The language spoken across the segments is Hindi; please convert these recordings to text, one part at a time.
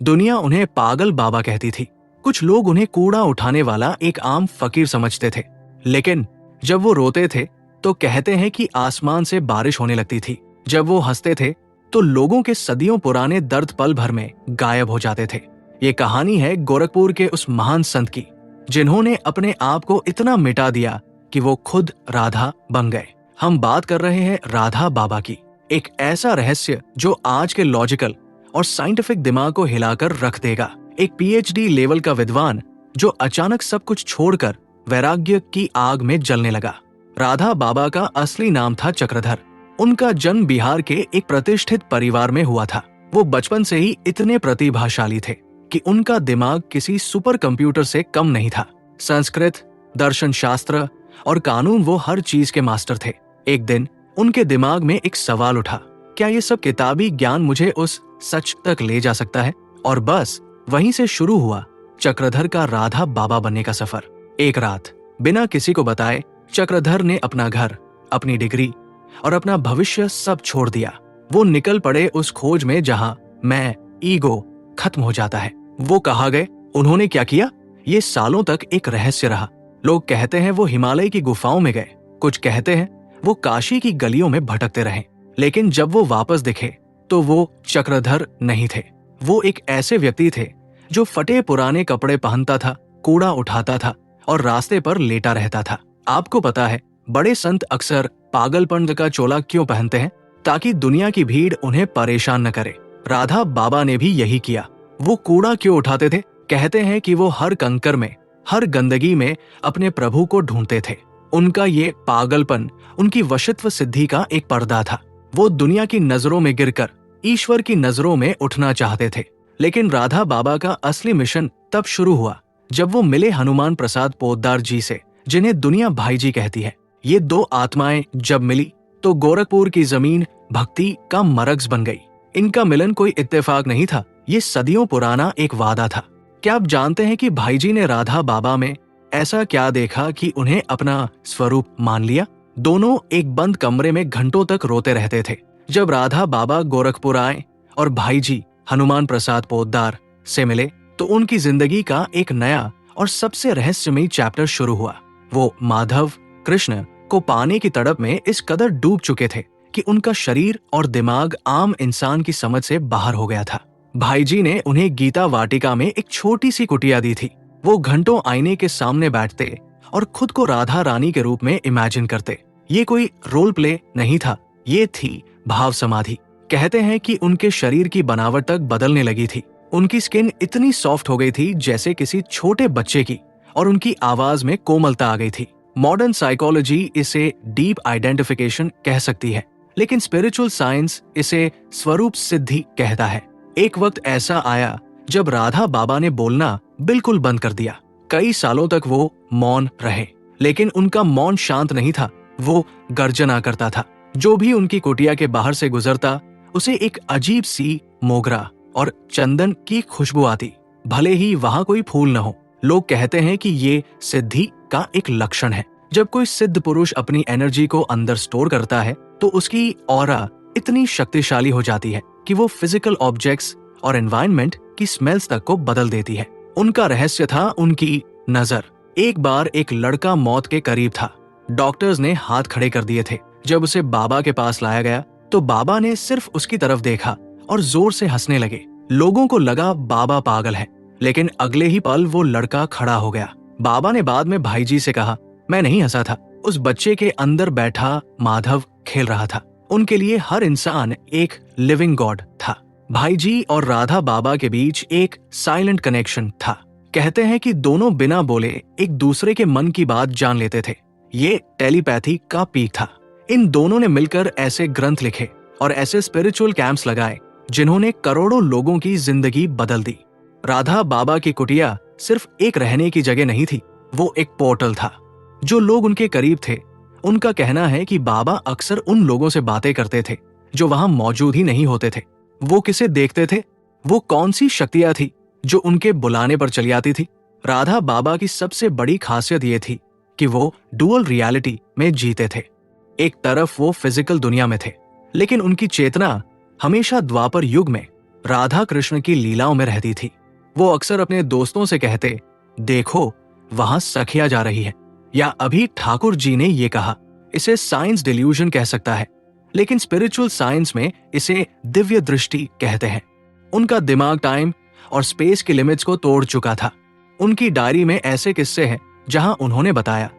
दुनिया उन्हें पागल बाबा कहती थी। कुछ लोग उन्हें कूड़ा उठाने वाला एक आम फकीर समझते थे। लेकिन जब वो रोते थे तो कहते हैं कि आसमान से बारिश होने लगती थी। जब वो हंसते थे तो लोगों के सदियों पुराने दर्द पल भर में गायब हो जाते थे। ये कहानी है गोरखपुर के उस महान संत की, जिन्होंने अपने आप को इतना मिटा दिया कि वो खुद राधा बन गए। हम बात कर रहे हैं राधा बाबा की, एक ऐसा रहस्य जो आज के लॉजिकल और साइंटिफिक दिमाग को हिलाकर रख देगा। एक पीएचडी लेवल का विद्वान जो अचानक सब कुछ छोड़कर वैराग्य की आग में जलने लगा। राधा बाबा का असली नाम था चक्रधर। उनका जन्म बिहार के एक प्रतिष्ठित परिवार में हुआ था। वो बचपन से ही इतने प्रतिभाशाली थे कि उनका दिमाग किसी सुपर कंप्यूटर से कम नहीं था। संस्कृत, दर्शन शास्त्र और कानून, वो हर चीज के मास्टर थे। एक दिन उनके दिमाग में एक सवाल उठा, क्या ये सब किताबी ज्ञान मुझे उस सच तक ले जा सकता है? और बस वहीं से शुरू हुआ चक्रधर का राधा बाबा बनने का सफर। एक रात बिना किसी को बताए चक्रधर ने अपना घर, अपनी डिग्री और अपना भविष्य सब छोड़ दिया। वो निकल पड़े उस खोज में जहां मैं, ईगो खत्म हो जाता है। वो कहाँ गए, उन्होंने क्या किया, ये सालों तक एक रहस्य रहा। लोग कहते हैं वो हिमालय की गुफाओं में गए, कुछ कहते हैं वो काशी की गलियों में भटकते रहे। लेकिन जब वो वापस दिखे तो वो चक्रधर नहीं थे। वो एक ऐसे व्यक्ति थे जो फटे पुराने कपड़े पहनता था, कूड़ा उठाता था और रास्ते पर लेटा रहता था। आपको पता है बड़े संत अक्सर पागलपन का चोला क्यों पहनते हैं? ताकि दुनिया की भीड़ उन्हें परेशान न करे। राधा बाबा ने भी यही किया। वो कूड़ा क्यों उठाते थे? कहते हैं कि वो हर कंकर में, हर गंदगी में अपने प्रभु को ढूंढते थे। उनका ये पागलपन उनकी वशित्व सिद्धि का एक पर्दा था। वो दुनिया की नजरों में गिरकर ईश्वर की नजरों में उठना चाहते थे। लेकिन राधा बाबा का असली मिशन तब शुरू हुआ जब वो मिले हनुमान प्रसाद पोद्दार जी से, जिन्हें दुनिया भाई जी कहती है। ये दो आत्माएं जब मिली तो गोरखपुर की जमीन भक्ति का मरकज बन गई। इनका मिलन कोई इत्तेफाक नहीं था, ये सदियों पुराना एक वादा था। क्या आप जानते हैं कि भाई जी ने राधा बाबा में ऐसा क्या देखा कि उन्हें अपना स्वरूप मान लिया? दोनों एक बंद कमरे में घंटों तक रोते रहते थे। जब राधा बाबा गोरखपुर आए और भाई जी हनुमान प्रसाद पोद्दार से मिले तो उनकी जिंदगी का एक नया और सबसे रहस्यमयी चैप्टर शुरू हुआ। वो माधव कृष्ण को पाने की तड़प में इस कदर डूब चुके थे कि उनका शरीर और दिमाग आम इंसान की समझ से बाहर हो गया था। भाई जी ने उन्हें गीता वाटिका में एक छोटी सी कुटिया दी थी। वो घंटों आईने के सामने बैठते और खुद को राधा रानी के रूप में इमेजिन करते। ये कोई रोल प्ले नहीं था, ये थी भाव समाधि। कहते हैं कि उनके शरीर की बनावट तक बदलने लगी थी। उनकी स्किन इतनी सॉफ्ट हो गई थी जैसे किसी छोटे बच्चे की, और उनकी आवाज में कोमलता आ गई थी। मॉडर्न साइकोलॉजी इसे डीप आइडेंटिफिकेशन कह सकती है, लेकिन स्पिरिचुअल साइंस इसे स्वरूप सिद्धि कहता है। एक वक्त ऐसा आया जब राधा बाबा ने बोलना बिल्कुल बंद कर दिया। कई सालों तक वो मौन रहे, लेकिन उनका मौन शांत नहीं था, वो गर्जना करता था। जो भी उनकी कुटिया के बाहर से गुजरता उसे एक अजीब सी मोगरा और चंदन की खुशबू आती, भले ही वहां कोई फूल न हो। लोग कहते हैं कि ये सिद्धि का एक लक्षण है। जब कोई सिद्ध पुरुष अपनी एनर्जी को अंदर स्टोर करता है तो उसकी ऑरा इतनी शक्तिशाली हो जाती है कि वो फिजिकल ऑब्जेक्ट्स और एनवायरनमेंट की स्मेल्स तक को बदल देती है। उनका रहस्य था उनकी नजर। एक बार एक लड़का मौत के करीब था। डॉक्टर्स ने हाथ खड़े कर दिए थे। जब उसे बाबा के पास लाया गया तो बाबा ने सिर्फ उसकी तरफ देखा और जोर से हंसने लगे। लोगों को लगा बाबा पागल है, लेकिन अगले ही पल वो लड़का खड़ा हो गया। बाबा ने बाद में भाई जी से कहा, मैं नहीं हंसा था, उस बच्चे के अंदर बैठा माधव खेल रहा था। उनके लिए हर इंसान एक लिविंग गॉड था। भाई जी और राधा बाबा के बीच एक साइलेंट कनेक्शन था। कहते हैं कि दोनों बिना बोले एक दूसरे के मन की बात जान लेते थे। ये टेलीपैथी का पीक था। इन दोनों ने मिलकर ऐसे ग्रंथ लिखे और ऐसे स्पिरिचुअल कैंप्स लगाए जिन्होंने करोड़ों लोगों की जिंदगी बदल दी। राधा बाबा की कुटिया सिर्फ एक रहने की जगह नहीं थी, वो एक पोर्टल था। जो लोग उनके करीब थे उनका कहना है कि बाबा अक्सर उन लोगों से बातें करते थे जो वहां मौजूद ही नहीं होते थे। वो किसे देखते थे, वो कौन सी शक्तियां थी जो उनके बुलाने पर चली आती थी। राधा बाबा की सबसे बड़ी खासियत ये थी कि वो डुअल रियलिटी में जीते थे। एक तरफ वो फिजिकल दुनिया में थे, लेकिन उनकी चेतना हमेशा द्वापर युग में राधा कृष्ण की लीलाओं में रहती थी। वो अक्सर अपने दोस्तों से कहते, देखो वहां सखिया जा रही है, या अभी ठाकुर जी ने ये कहा। इसे साइंस डिल्यूजन कह सकता है, लेकिन स्पिरिचुअल साइंस में इसे दिव्य दृष्टि कहते हैं। उनका दिमाग टाइम और स्पेस की लिमिट्स को तोड़ चुका था। उनकी डायरी में ऐसे किस्से हैं जहां उन्होंने बताया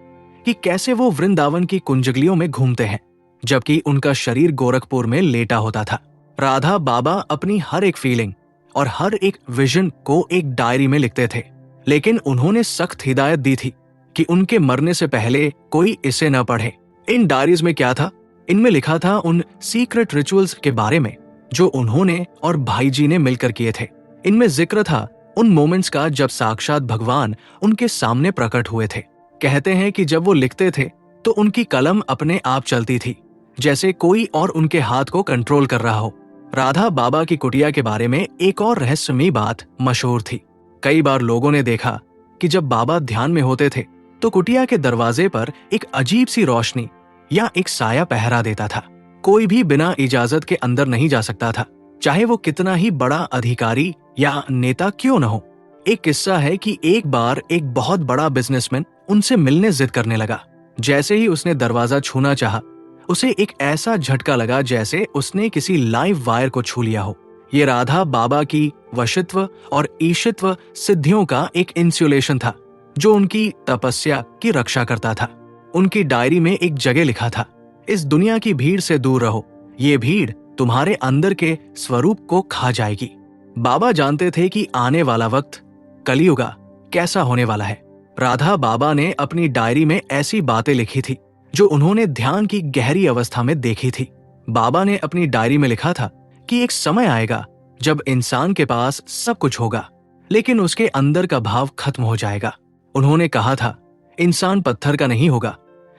कि कैसे वो वृंदावन की कुंजगलियों में घूमते हैं, जबकि उनका शरीर गोरखपुर में लेटा होता था। राधा बाबा अपनी हर एक फीलिंग और हर एक विजन को एक डायरी में लिखते थे, लेकिन उन्होंने सख्त हिदायत दी थी कि उनके मरने से पहले कोई इसे न पढ़े। इन डायरीज में क्या था? इनमें लिखा था उन सीक्रेट रिचुअल्स के बारे में जो उन्होंने और भाई जी ने मिलकर किए थे। इनमें जिक्र था उन मोमेंट्स का जब साक्षात भगवान उनके सामने प्रकट हुए थे। कहते हैं कि जब वो लिखते थे तो उनकी कलम अपने आप चलती थी, जैसे कोई और उनके हाथ को कंट्रोल कर रहा हो। राधा बाबा की कुटिया के बारे में एक और रहस्यमयी बात मशहूर थी। कई बार लोगों ने देखा कि जब बाबा ध्यान में होते थे तो कुटिया के दरवाजे पर एक अजीब सी रोशनी या एक साया पहरा देता था। कोई भी बिना इजाजत के अंदर नहीं जा सकता था, चाहे वो कितना ही बड़ा अधिकारी या नेता क्यों न हो। एक किस्सा है कि एक बार एक बहुत बड़ा बिजनेसमैन उनसे मिलने जिद करने लगा। जैसे ही उसने दरवाजा छूना चाहा, उसे एक ऐसा झटका लगा जैसे उसने किसी लाइव वायर को छू लिया हो। ये राधा बाबा की वशित्व और ईशित्व सिद्धियों का एक इंसुलेशन था जो उनकी तपस्या की रक्षा करता था। उनकी डायरी में एक जगह लिखा था, इस दुनिया की भीड़ से दूर रहो, ये भीड़ तुम्हारे अंदर के स्वरूप को खा जाएगी। बाबा जानते थे कि आने वाला वक्त कलियुगा कैसा होने वाला है। राधा बाबा ने अपनी डायरी में ऐसी बातें लिखी थी जो उन्होंने ध्यान की गहरी अवस्था में देखी थी। बाबा ने अपनी डायरी में लिखा था कि एक समय आएगा जब इंसान के पास सब कुछ होगा, लेकिन उसके अंदर का भाव खत्म हो जाएगा। उन्होंने कहा था, इंसान पत्थर का नहीं होगा,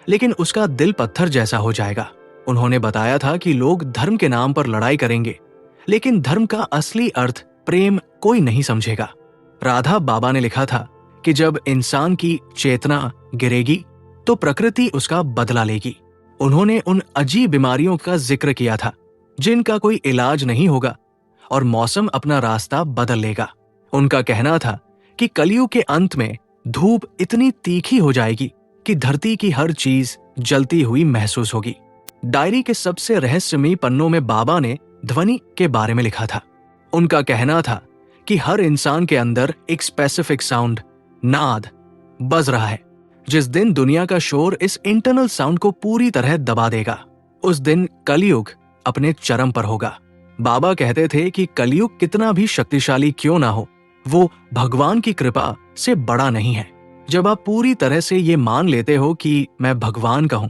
लेकिन उसका दिल पत्थर जैसा हो जाएगा। उन्होंने बताया था कि लोग धर्म के नाम पर लड़ाई करेंगे, लेकिन धर्म का असली अर्थ प्रेम कोई नहीं समझेगा। राधा बाबा ने लिखा था कि जब इंसान की चेतना गिरेगी तो प्रकृति उसका बदला लेगी। उन्होंने उन अजीब बीमारियों का जिक्र किया था जिनका कोई इलाज नहीं होगा और मौसम अपना रास्ता बदल लेगा। उनका कहना था कि कलयुग के अंत में धूप इतनी तीखी हो जाएगी कि धरती की हर चीज जलती हुई महसूस होगी। डायरी के सबसे रहस्यमयी पन्नों में बाबा ने ध्वनि के बारे में लिखा था। उनका कहना था कि हर इंसान के अंदर एक स्पेसिफिक साउंड, नाद बज रहा है। जिस दिन दुनिया का शोर इस इंटरनल साउंड को पूरी तरह दबा देगा, उस दिन कलयुग अपने चरम पर होगा। बाबा कहते थे कि कलयुग कितना भी शक्तिशाली क्यों ना हो, वो भगवान की कृपा से बड़ा नहीं है। जब आप पूरी तरह से ये मान लेते हो कि मैं भगवान का हूं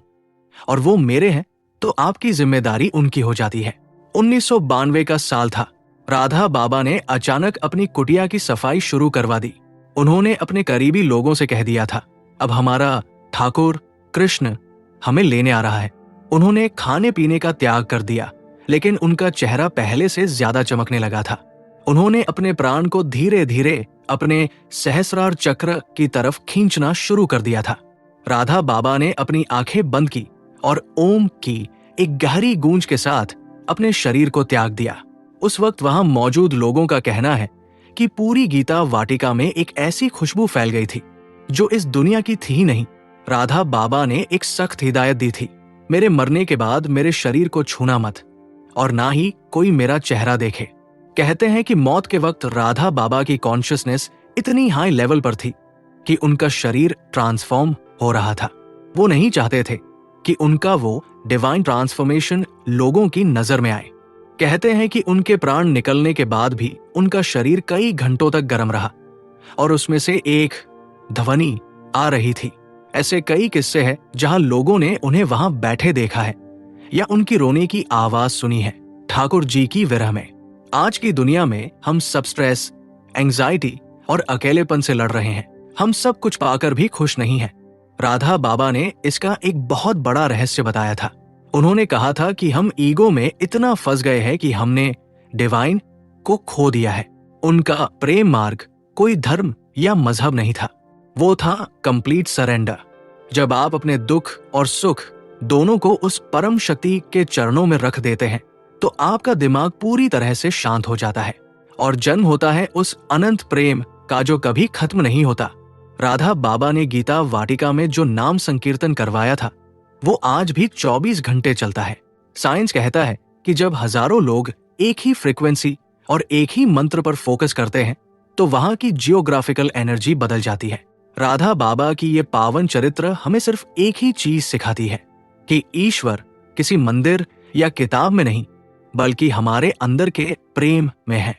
और वो मेरे हैं, तो आपकी जिम्मेदारी उनकी हो जाती है। 1992 का साल था। राधा बाबा ने अचानक अपनी कुटिया की सफाई शुरू करवा दी। उन्होंने अपने करीबी लोगों से कह दिया था, अब हमारा ठाकुर कृष्ण हमें लेने आ रहा है। उन्होंने खाने पीने का त्याग कर दिया, लेकिन उनका चेहरा पहले से ज्यादा चमकने लगा था। उन्होंने अपने प्राण को धीरे धीरे अपने सहस्रार चक्र की तरफ खींचना शुरू कर दिया था। राधा बाबा ने अपनी आंखें बंद की और ओम की एक गहरी गूंज के साथ अपने शरीर को त्याग दिया। उस वक्त वहां मौजूद लोगों का कहना है कि पूरी गीता वाटिका में एक ऐसी खुशबू फैल गई थी जो इस दुनिया की थी ही नहीं। राधा बाबा ने एक सख्त हिदायत दी थी, मेरे मरने के बाद मेरे शरीर को छूना मत और ना ही कोई मेरा चेहरा देखे। कहते हैं कि मौत के वक्त राधा बाबा की कॉन्शियसनेस इतनी हाई लेवल पर थी कि उनका शरीर ट्रांसफॉर्म हो रहा था। वो नहीं चाहते थे कि उनका वो डिवाइन ट्रांसफॉर्मेशन लोगों की नजर में आए। कहते हैं कि उनके प्राण निकलने के बाद भी उनका शरीर कई घंटों तक गर्म रहा और उसमें से एक ध्वनि आ रही थी। ऐसे कई किस्से हैं जहां लोगों ने उन्हें वहां बैठे देखा है या उनकी रोने की आवाज सुनी है ठाकुर जी की विरह में। आज की दुनिया में हम सब स्ट्रेस, एंजाइटी और अकेलेपन से लड़ रहे हैं। हम सब कुछ पाकर भी खुश नहीं हैं। राधा बाबा ने इसका एक बहुत बड़ा रहस्य बताया था। उन्होंने कहा था कि हम ईगो में इतना फंस गए हैं कि हमने डिवाइन को खो दिया है। उनका प्रेम मार्ग कोई धर्म या मजहब नहीं था, वो था कंप्लीट सरेंडर। जब आप अपने दुख और सुख दोनों को उस परम शक्ति के चरणों में रख देते हैं तो आपका दिमाग पूरी तरह से शांत हो जाता है। और जन्म होता है उस अनंत प्रेम का जो कभी खत्म नहीं होता। राधा बाबा ने गीता वाटिका में जो नाम संकीर्तन करवाया था वो आज भी 24 घंटे चलता है। साइंस कहता है कि जब हजारों लोग एक ही फ्रीक्वेंसी और एक ही मंत्र पर फोकस करते हैं तो वहां की जियोग्राफिकल एनर्जी बदल जाती है। राधा बाबा की ये पावन चरित्र हमें सिर्फ एक ही चीज सिखाती है कि ईश्वर किसी मंदिर या किताब में नहीं बल्कि हमारे अंदर के प्रेम में है।